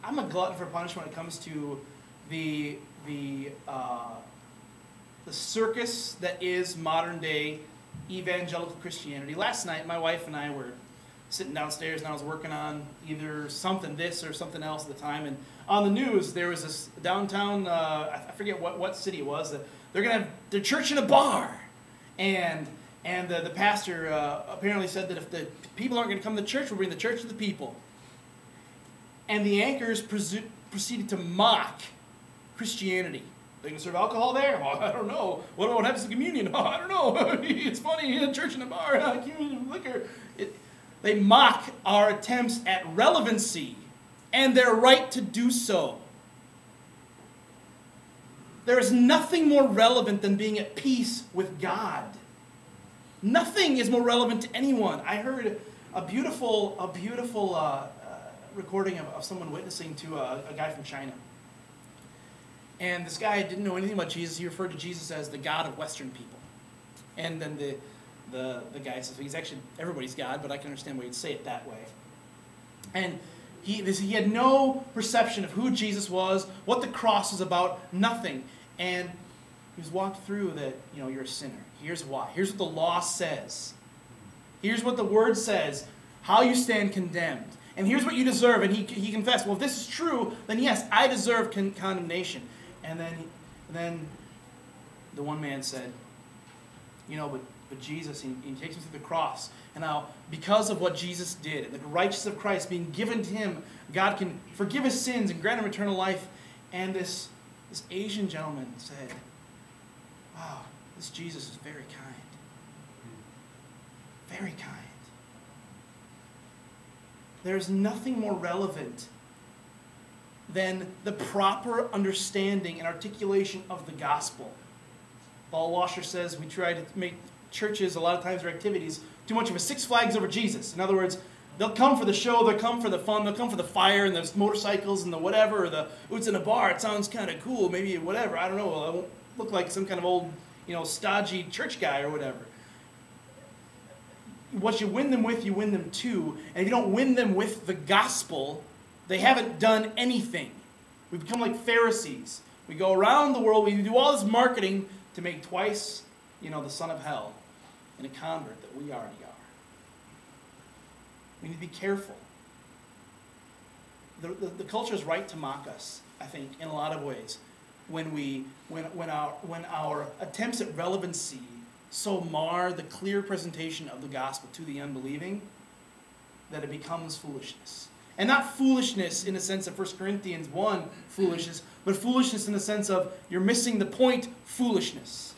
I'm a glutton for punishment when it comes to the circus that is modern day evangelical Christianity. Last night, my wife and I were sitting downstairs, and I was working on either something this or something else at the time. And on the news, there was this downtown, I forget what city it was. They're going to have their church in a bar. And the pastor apparently said that if the people aren't going to come to church, we'll bring the church to the people. And the anchors proceeded to mock Christianity. They can serve alcohol there? Oh, I don't know. What happens to communion? Oh, I don't know. It's funny, church in a bar, communion, liquor. They mock our attempts at relevancy, and they're right to do so. There is nothing more relevant than being at peace with God. Nothing is more relevant to anyone. I heard a beautiful recording of someone witnessing to a guy from China. And this guy didn't know anything about Jesus. He referred to Jesus as the God of Western people. And then the guy says, he's actually everybody's God, but I can understand why you'd say it that way. And he had no perception of who Jesus was, what the cross was about, nothing. And he was walked through that, you're a sinner. Here's why. Here's what the law says. Here's what the word says, how you stand condemned. And here's what you deserve. And he confessed, well, if this is true, then yes, I deserve condemnation. And then the one man said, but Jesus, he takes him through the cross. And now, because of what Jesus did, and the righteousness of Christ being given to him, God can forgive his sins and grant him eternal life. And this Asian gentleman said, wow, this Jesus is very kind. Very kind. There's nothing more relevant than the proper understanding and articulation of the gospel. Paul Washer says we try to make churches, a lot of times, or activities, too much of a Six Flags over Jesus. In other words, they'll come for the show, they'll come for the fun, they'll come for the fire and the motorcycles and the whatever, or the, it's in a bar, it sounds kind of cool, maybe whatever, I don't know, I won't look like some kind of old, stodgy church guy or whatever. What you win them with, you win them to. And if you don't win them with the gospel, they haven't done anything. We become like Pharisees. We go around the world, we do all this marketing to make twice, the son of hell and a convert that we already are. We need to be careful. The culture is right to mock us, I think, in a lot of ways. When our attempts at relevancy so mar the clear presentation of the gospel to the unbelieving that it becomes foolishness. And not foolishness in the sense of 1 Corinthians 1 foolishness, but foolishness in the sense of you're missing the point foolishness.